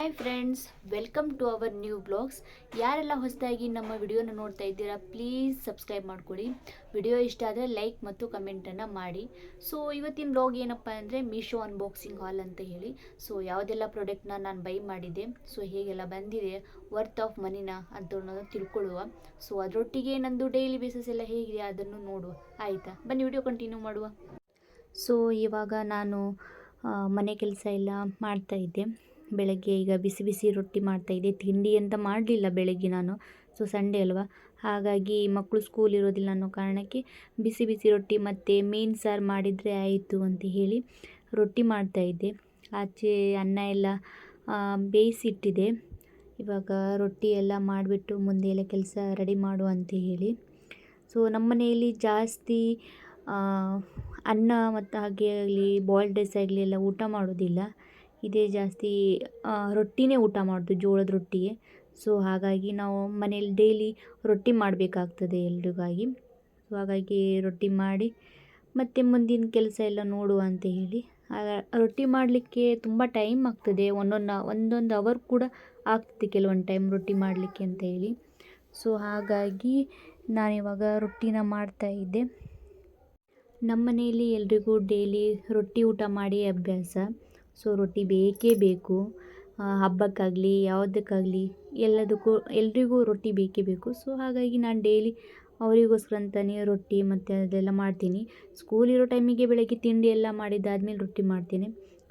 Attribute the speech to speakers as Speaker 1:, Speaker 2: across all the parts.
Speaker 1: Hi friends, welcome to our new blogs. ಯಾರೆಲ್ಲ ಹೊಸದಾಗಿ ನಮ್ಮ ವಿಡಿಯೋನ ನೋಡ್ತಾ ಇದ್ದೀರಾ, ಪ್ಲೀಸ್ ಸಬ್ಸ್ಕ್ರೈಬ್ ಮಾಡ್ಕೊಳ್ಳಿ. ವಿಡಿಯೋ ಇಷ್ಟ ಆದರೆ ಲೈಕ್ ಮತ್ತು ಕಮೆಂಟನ್ನು ಮಾಡಿ. ಸೊ ಇವತ್ತಿನ ಬ್ಲಾಗ್ ಏನಪ್ಪ ಅಂದರೆ ಮೀಶೋ ಅನ್ಬಾಕ್ಸಿಂಗ್ ಹಾಲ್ ಅಂತ ಹೇಳಿ. ಸೊ ಯಾವುದೆಲ್ಲ ಪ್ರಾಡಕ್ಟ್ನ ನಾನು ಬೈ ಮಾಡಿದೆ, ಸೊ ಹೇಗೆಲ್ಲ ಬಂದಿದೆ, ವರ್ತ್ ಆಫ್ ಮನಿನ ಅಂತ ತಿಳ್ಕೊಳ್ಳುವ. ಸೊ ಅದರೊಟ್ಟಿಗೆ ನಂದು ಡೈಲಿ ಬೇಸಿಸ್ ಎಲ್ಲ ಹೇಗಿದೆ ಅದನ್ನು ನೋಡುವ. ಆಯಿತಾ, ಬನ್ನಿ ವಿಡಿಯೋ ಕಂಟಿನ್ಯೂ ಮಾಡುವ. ಸೊ ಇವಾಗ ನಾನು ಮನೆ ಕೆಲಸ ಎಲ್ಲ ಮಾಡ್ತಾಯಿದ್ದೆ. ಬೆಳಗ್ಗೆ ಈಗ ಬಿಸಿ ಬಿಸಿ ರೊಟ್ಟಿ ಮಾಡ್ತಾಯಿದ್ದೆ. ತಿಂಡಿ ಅಂತ ಮಾಡಲಿಲ್ಲ ಬೆಳಗ್ಗೆ ನಾನು, ಸೊ ಸಂಡೇ ಅಲ್ವಾ, ಹಾಗಾಗಿ ಮಕ್ಕಳು ಸ್ಕೂಲ್ ಇರೋದಿಲ್ಲ ಅನ್ನೋ ಕಾರಣಕ್ಕೆ ಬಿಸಿ ಬಿಸಿ ರೊಟ್ಟಿ ಮತ್ತು ಮೀನು ಸಾರು ಮಾಡಿದರೆ ಆಯಿತು ಅಂತ ಹೇಳಿ ರೊಟ್ಟಿ ಮಾಡ್ತಾಯಿದ್ದೆ. ಆಚೆ ಅನ್ನ ಎಲ್ಲ ಬೇಯಿಸಿಟ್ಟಿದೆ. ಇವಾಗ ರೊಟ್ಟಿ ಎಲ್ಲ ಮಾಡಿಬಿಟ್ಟು ಮುಂದೆ ಎಲ್ಲ ಕೆಲಸ ರೆಡಿ ಮಾಡುವ ಅಂತ ಹೇಳಿ. ಸೊ ನಮ್ಮ ಮನೆಯಲ್ಲಿ ಜಾಸ್ತಿ ಅನ್ನ ಮತ್ತು ಹಾಗೆ ಆಗಲಿ ಬಾಯ್ಲ್ಡ್ ರೈಸ್ ಆಗಲಿ ಎಲ್ಲ ಊಟ ಮಾಡೋದಿಲ್ಲ. ಇದೇ ಜಾಸ್ತಿ ರೊಟ್ಟಿನೇ ಊಟ ಮಾಡೋದು, ಜೋಳದ ರೊಟ್ಟಿಯೇ. ಸೊ ಹಾಗಾಗಿ ನಾವು ಮನೇಲಿ ಡೈಲಿ ರೊಟ್ಟಿ ಮಾಡಬೇಕಾಗ್ತದೆ ಎಲ್ರಿಗಾಗಿ. ಸೊ ಹಾಗಾಗಿ ರೊಟ್ಟಿ ಮಾಡಿ ಮತ್ತು ಮುಂದಿನ ಕೆಲಸ ಎಲ್ಲ ನೋಡುವ ಅಂತ ಹೇಳಿ. ರೊಟ್ಟಿ ಮಾಡಲಿಕ್ಕೆ ತುಂಬ ಟೈಮ್ ಆಗ್ತದೆ, ಒಂದೊಂದು ಅವರ್ ಕೂಡ ಆಗ್ತದೆ ಕೆಲವೊಂದು ಟೈಮ್ ರೊಟ್ಟಿ ಮಾಡಲಿಕ್ಕೆ ಅಂತ ಹೇಳಿ. ಸೊ ಹಾಗಾಗಿ ನಾನಿವಾಗ ರೊಟ್ಟಿನ ಮಾಡ್ತಾಯಿದ್ದೆ. ನಮ್ಮ ಮನೆಯಲ್ಲಿ ಎಲ್ರಿಗೂ ಡೈಲಿ ರೊಟ್ಟಿ ಊಟ ಮಾಡಿ ಅಭ್ಯಾಸ. ಸೊ ರೊಟ್ಟಿ ಬೇಕೇ ಬೇಕು, ಹಬ್ಬಕ್ಕಾಗಲಿ ಯಾವುದಕ್ಕಾಗಲಿ ಎಲ್ಲದಕ್ಕೂ ಎಲ್ರಿಗೂ ರೊಟ್ಟಿ ಬೇಕೇ ಬೇಕು. ಸೊ ಹಾಗಾಗಿ ನಾನು ಡೈಲಿ ಅವರಿಗೋಸ್ಕರ ಅಂತಲೇ ರೊಟ್ಟಿ ಮತ್ತು ಅದೆಲ್ಲ ಮಾಡ್ತೀನಿ. ಸ್ಕೂಲ್ ಇರೋ ಟೈಮಿಗೆ ಬೆಳಗ್ಗೆ ತಿಂಡಿ ಎಲ್ಲ ಮಾಡಿದ್ದಾದಮೇಲೆ ರೊಟ್ಟಿ ಮಾಡ್ತೇನೆ.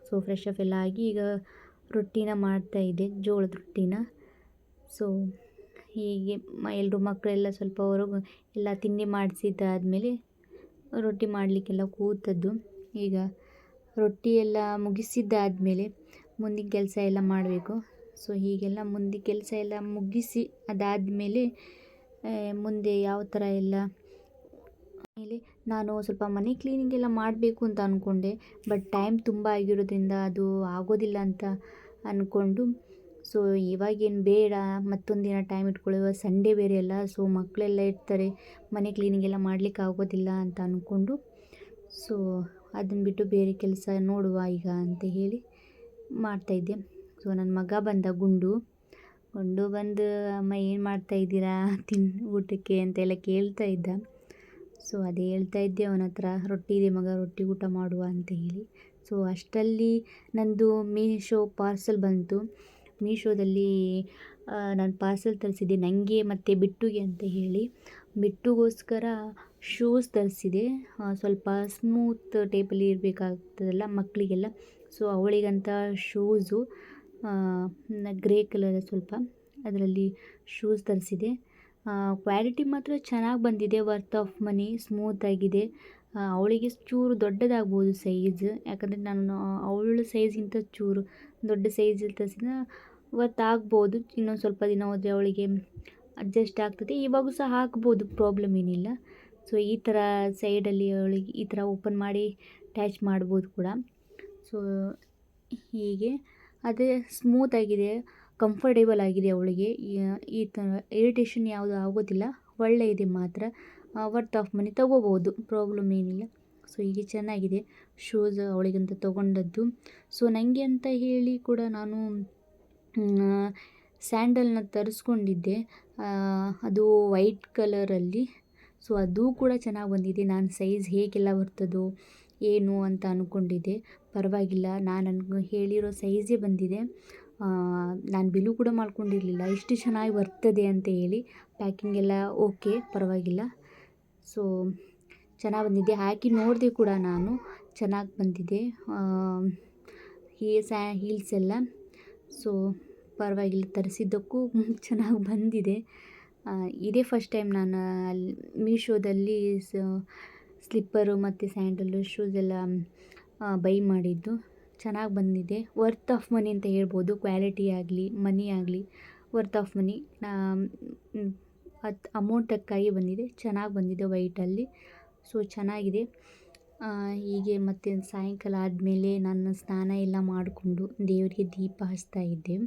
Speaker 1: ಸೊ ಫ್ರೆಶ್ ಅಪ್ ಎಲ್ಲ ಆಗಿ ಈಗ ರೊಟ್ಟಿನ ಮಾಡ್ತಾಯಿದ್ದೆ, ಜೋಳದ ರೊಟ್ಟಿನ. ಸೊ ಹೀಗೆ ಎಲ್ಲರೂ ಮಕ್ಕಳೆಲ್ಲ ಸ್ವಲ್ಪ ಹೊರಗೆ ಎಲ್ಲ ತಿಂಡಿ ಮಾಡಿಸಿದ್ದಾದಮೇಲೆ ರೊಟ್ಟಿ ಮಾಡಲಿಕ್ಕೆಲ್ಲ ಕೂತದ್ದು. ಈಗ ರೊಟ್ಟಿ ಎಲ್ಲ ಮುಗಿಸಿದ್ದಾದಮೇಲೆ ಮುಂದಿನ ಕೆಲಸ ಎಲ್ಲ ಮಾಡಬೇಕು. ಸೊ ಹೀಗೆಲ್ಲ ಮುಂದೆ ಕೆಲಸ ಎಲ್ಲ ಮುಗಿಸಿ ಅದಾದಮೇಲೆ ಮುಂದೆ ಯಾವ ಥರ ಎಲ್ಲ ಮೇಲೆ ನಾನು ಸ್ವಲ್ಪ ಮನೆ ಕ್ಲೀನಿಂಗ್ ಎಲ್ಲ ಮಾಡಬೇಕು ಅಂತ ಅಂದ್ಕೊಂಡೆ. ಬಟ್ ಟೈಮ್ ತುಂಬ ಆಗಿರೋದ್ರಿಂದ ಅದು ಆಗೋದಿಲ್ಲ ಅಂತ ಅಂದ್ಕೊಂಡು, ಸೊ ಇವಾಗೇನು ಬೇಡ, ಮತ್ತೊಂದು ದಿನ ಟೈಮ್ ಇಟ್ಕೊಳ್ಳುವ, ಸಂಡೇ ಬೇರೆ ಅಲ್ಲ, ಸೊ ಮಕ್ಕಳೆಲ್ಲ ಇರ್ತಾರೆ, ಮನೆ ಕ್ಲೀನಿಂಗ್ ಎಲ್ಲ ಮಾಡಲಿಕ್ಕೆ ಆಗೋದಿಲ್ಲ ಅಂತ ಅಂದ್ಕೊಂಡು, ಸೊ ಅದನ್ನು ಬಿಟ್ಟು ಬೇರೆ ಕೆಲಸ ನೋಡುವ ಈಗ ಅಂತ ಹೇಳಿ ಮಾಡ್ತಾಯಿದ್ದೆ. ಸೊ ನನ್ನ ಮಗ ಬಂದ, ಗುಂಡು ಬಂದು ಅಮ್ಮ ಏನು ಮಾಡ್ತಾಯಿದ್ದೀರಾ ಊಟಕ್ಕೆ ಅಂತೆಲ್ಲ ಕೇಳ್ತಾ ಇದ್ದ. ಸೊ ಅದೇ ಹೇಳ್ತಾ ಇದ್ದೆ ಅವನ ಹತ್ರ, ರೊಟ್ಟಿ ಇದೆ ಮಗ, ರೊಟ್ಟಿ ಊಟ ಮಾಡುವ ಅಂತ ಹೇಳಿ. ಸೊ ಅಷ್ಟರಲ್ಲಿ ನಂದು ಮೀಶೋ ಪಾರ್ಸಲ್ ಬಂತು. ಮೀಶೋದಲ್ಲಿ ನಾನು ಪಾರ್ಸಲ್ ತರಿಸಿದ್ದೆ ನನಗೆ ಮತ್ತು ಬಿಟ್ಟುಗೆ ಅಂತ ಹೇಳಿ. ಬಿಟ್ಟುಗೋಸ್ಕರ ಶೂಸ್ ತರಿಸಿದೆ, ಸ್ವಲ್ಪ ಸ್ಮೂತ್ ಟೈಪಲ್ಲಿ ಇರಬೇಕಾಗ್ತದಲ್ಲ ಮಕ್ಕಳಿಗೆಲ್ಲ. ಸೊ ಅವಳಿಗಂತ ಶೂಸು ಗ್ರೇ ಕಲರ್ ಸ್ವಲ್ಪ ಅದರಲ್ಲಿ ಶೂಸ್ ತರಿಸಿದೆ. ಕ್ವಾಲಿಟಿ ಮಾತ್ರ ಚೆನ್ನಾಗಿ ಬಂದಿದೆ, ವರ್ತ್ ಆಫ್ ಮನಿ, ಸ್ಮೂತಾಗಿದೆ. ಅವಳಿಗೆ ಚೂರು ದೊಡ್ಡದಾಗ್ಬೋದು ಸೈಜ್, ಯಾಕಂದರೆ ನಾನು ಅವಳ ಸೈಜ್ಗಿಂತ ಚೂರು ದೊಡ್ಡ ಸೈಜಲ್ಲಿ ತರಿಸಿದ, ವರ್ತ್ ಆಗ್ಬೋದು. ಇನ್ನೊಂದು ಸ್ವಲ್ಪ ದಿನ ಹೋದರೆ ಅವಳಿಗೆ ಅಡ್ಜಸ್ಟ್ ಆಗ್ತದೆ, ಇವಾಗೂ ಸಹ ಹಾಕ್ಬೋದು, ಪ್ರಾಬ್ಲಮ್ ಏನಿಲ್ಲ. ಸೊ ಈ ಥರ ಸೈಡಲ್ಲಿ ಅವಳಿಗೆ ಈ ಥರ ಓಪನ್ ಮಾಡಿ ಅಟ್ಯಾಚ್ ಮಾಡ್ಬೋದು ಕೂಡ. ಸೊ ಹೀಗೆ ಅದೇ ಸ್ಮೂತಾಗಿದೆ, ಕಂಫರ್ಟೇಬಲ್ ಆಗಿದೆ ಅವಳಿಗೆ. ಈ ಥರ ಇರಿಟೇಷನ್ ಯಾವುದು ಆಗೋದಿಲ್ಲ, ಒಳ್ಳೆ ಇದೆ ಮಾತ್ರ. ವರ್ತ್ ಆಫ್ ಮನಿ ತೊಗೋಬೋದು, ಪ್ರಾಬ್ಲಮ್ ಏನಿಲ್ಲ. ಸೊ ಹೀಗೆ ಚೆನ್ನಾಗಿದೆ ಶೂಸ್ ಅವಳಿಗಂತ ತೊಗೊಂಡದ್ದು. ಸೊ ನನಗೆ ಅಂತ ಹೇಳಿ ಕೂಡ ನಾನು ಸ್ಯಾಂಡಲ್ನ ತರಿಸ್ಕೊಂಡಿದ್ದೆ, ಅದು ವೈಟ್ ಕಲರಲ್ಲಿ. ಸೊ ಅದು ಕೂಡ ಚೆನ್ನಾಗಿ ಬಂದಿದೆ. ನಾನು ಸೈಜ್ ಹೇಗೆಲ್ಲ ಬರ್ತದೋ ಏನು ಅಂತ ಅಂದ್ಕೊಂಡಿದ್ದೆ, ಪರವಾಗಿಲ್ಲ, ನಾನು ಹೇಳಿರೋ ಸೈಜೇ ಬಂದಿದೆ. ನಾನು ಬಿಲ್ಲು ಕೂಡ ಮಾಡ್ಕೊಂಡಿರಲಿಲ್ಲ, ಇಷ್ಟು ಚೆನ್ನಾಗಿ ಬರ್ತದೆ ಅಂತ ಹೇಳಿ. ಪ್ಯಾಕಿಂಗ್ ಎಲ್ಲ ಓಕೆ, ಪರವಾಗಿಲ್ಲ. ಸೊ ಚೆನ್ನಾಗಿ ಬಂದಿದೆ, ಹಾಕಿ ನೋಡಿದೆ ಕೂಡ ನಾನು, ಚೆನ್ನಾಗಿ ಬಂದಿದೆ ಹೀಲ್ಸ್ ಎಲ್ಲ. ಸೊ ಪರವಾಗಿಲ್ಲ, ತರಿಸಿದ್ದಕ್ಕೂ ಚೆನ್ನಾಗಿ ಬಂದಿದೆ. ಇದೇ ಫಸ್ಟ್ ಟೈಮ್ ನಾನು ಅಲ್ಲಿ ಮೀಶೋದಲ್ಲಿ ಸ್ಲಿಪ್ಪರು ಮತ್ತು ಸ್ಯಾಂಡಲ್ಲು ಶೂಸ್ ಎಲ್ಲ ಬೈ ಮಾಡಿದ್ದು. ಚೆನ್ನಾಗಿ ಬಂದಿದೆ, ವರ್ತ್ ಆಫ್ ಮನಿ ಅಂತ ಹೇಳ್ಬೋದು. ಕ್ವಾಲಿಟಿ ಆಗಲಿ ಮನಿ ಆಗಲಿ ವರ್ತ್ ಆಫ್ ಮನಿ. ಅದು ಅಮೌಂಟಕ್ಕಾಗಿ ಬಂದಿದೆ, ಚೆನ್ನಾಗಿ ಬಂದಿದೆ ವೈಟಲ್ಲಿ. ಸೊ ಚೆನ್ನಾಗಿದೆ. ಹೀಗೆ ಮತ್ತು ಸಾಯಂಕಾಲ ಆದಮೇಲೆ ನಾನು ಸ್ನಾನ ಎಲ್ಲ ಮಾಡಿಕೊಂಡು ದೇವರಿಗೆ ದೀಪ ಹಚ್ತಾಯಿದ್ದೆ.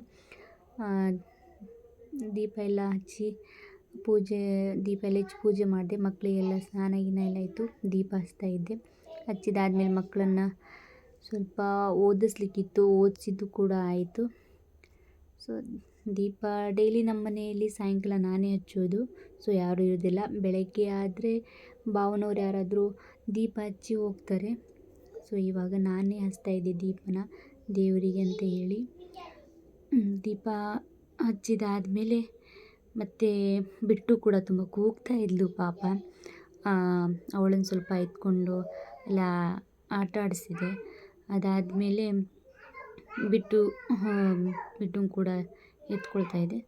Speaker 1: ದೀಪ ಎಲ್ಲ ಹಚ್ಚಿ ದೀಪ ಎಲ್ಲ ಹಚ್ಚಿ ಪೂಜೆ ಮಾಡಿದೆ. ಮಕ್ಕಳಿಗೆಲ್ಲ ಸ್ನಾನ ಗಿನ ಎಲ್ಲ ಆಯಿತು, ದೀಪ ಹಚ್ತಾಯಿದ್ದೆ. ಹಚ್ಚಿದಾದ್ಮೇಲೆ ಮಕ್ಕಳನ್ನು ಸ್ವಲ್ಪ ಓದಿಸ್ಲಿಕ್ಕಿತ್ತು, ಓದಿಸಿದ್ದು ಕೂಡ ಆಯಿತು. ಸೊ ದೀಪ ಡೈಲಿ ನಮ್ಮ ಮನೆಯಲ್ಲಿ ಸಾಯಂಕಾಲ ನಾನೇ ಹಚ್ಚೋದು. ಸೊ ಯಾರೂ ಇರೋದಿಲ್ಲ. ಬೆಳಗ್ಗೆ ಆದರೆ ಭಾವನವ್ರು ಯಾರಾದರೂ ದೀಪ ಹಚ್ಚಿ ಹೋಗ್ತಾರೆ. ಸೊ ಇವಾಗ ನಾನೇ ಹಚ್ತಾಯಿದ್ದೆ ದೀಪನ ದೇವರಿಗೆ ಅಂತ ಹೇಳಿ. ದೀಪ ಹಚ್ಚಿದಾದಮೇಲೆ ಮತ್ತು ಬಿಟ್ಟು ಕೂಡ ತುಂಬ ಕೂಗ್ತಾ ಇದ್ಲು ಪಾಪ. ಅವಳನ್ನು ಸ್ವಲ್ಪ ಎತ್ಕೊಂಡು ಎಲ್ಲ ಆಟ ಆಡಿಸಿದೆ. ಅದಾದಮೇಲೆ ಬಿಟ್ಟು ಕೂಡ ಎತ್ಕೊಳ್ತಾ ಇದೆ.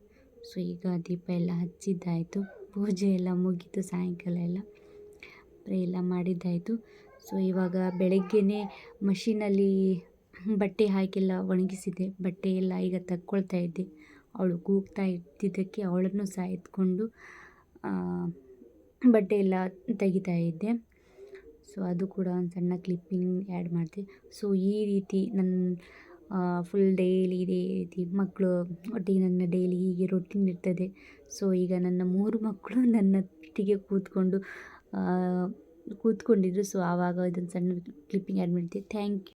Speaker 1: ಸೊ ಈಗ ದೀಪ ಎಲ್ಲ ಹಚ್ಚಿದ್ದಾಯಿತು, ಪೂಜೆ ಎಲ್ಲ ಮುಗೀತು, ಸಾಯಂಕಾಲ ಎಲ್ಲ ಪ್ರೇ ಎಲ್ಲ ಮಾಡಿದ್ದಾಯಿತು. ಸೊ ಇವಾಗ ಬೆಳಗ್ಗೆನೇ ಮಷೀನಲ್ಲಿ ಬಟ್ಟೆ ಹಾಕೆಲ್ಲ ಒಣಗಿಸಿದೆ. ಬಟ್ಟೆ ಎಲ್ಲ ಈಗ ತಕ್ಕೊಳ್ತಾ ಇದ್ದೆ. ಅವಳು ಕೂಗ್ತಾ ಇದ್ದಿದ್ದಕ್ಕೆ ಅವಳನ್ನು ಸಹ ಎತ್ಕೊಂಡು ಬಟ್ಟೆ ಎಲ್ಲ ತೆಗಿತಾ ಇದ್ದೆ. ಸೊ ಅದು ಕೂಡ ಒಂದು ಸಣ್ಣ ಕ್ಲಿಪ್ಪಿಂಗ್ ಆ್ಯಡ್ ಮಾಡಿದೆ. ಸೊ ಈ ರೀತಿ ನನ್ನ ಫುಲ್ ಡೈಲಿ ಇದೇ ರೀತಿ ಮಕ್ಕಳು ಒಟ್ಟಿಗೆ ನನ್ನ ಡೈಲಿ ಹೀಗೆ ರೊಟೀನ್ ಇರ್ತದೆ. ಸೊ ಈಗ ನನ್ನ 3 ಮಕ್ಕಳು ನನ್ನೊಟ್ಟಿಗೆ ಕೂತ್ಕೊಂಡಿದ್ರು. ಸೊ ಆವಾಗ ಇದೊಂದು ಸಣ್ಣ ಕ್ಲಿಪ್ಪಿಂಗ್ ಆ್ಯಡ್ ಮಾಡಿದ್ದೆ. Thank you.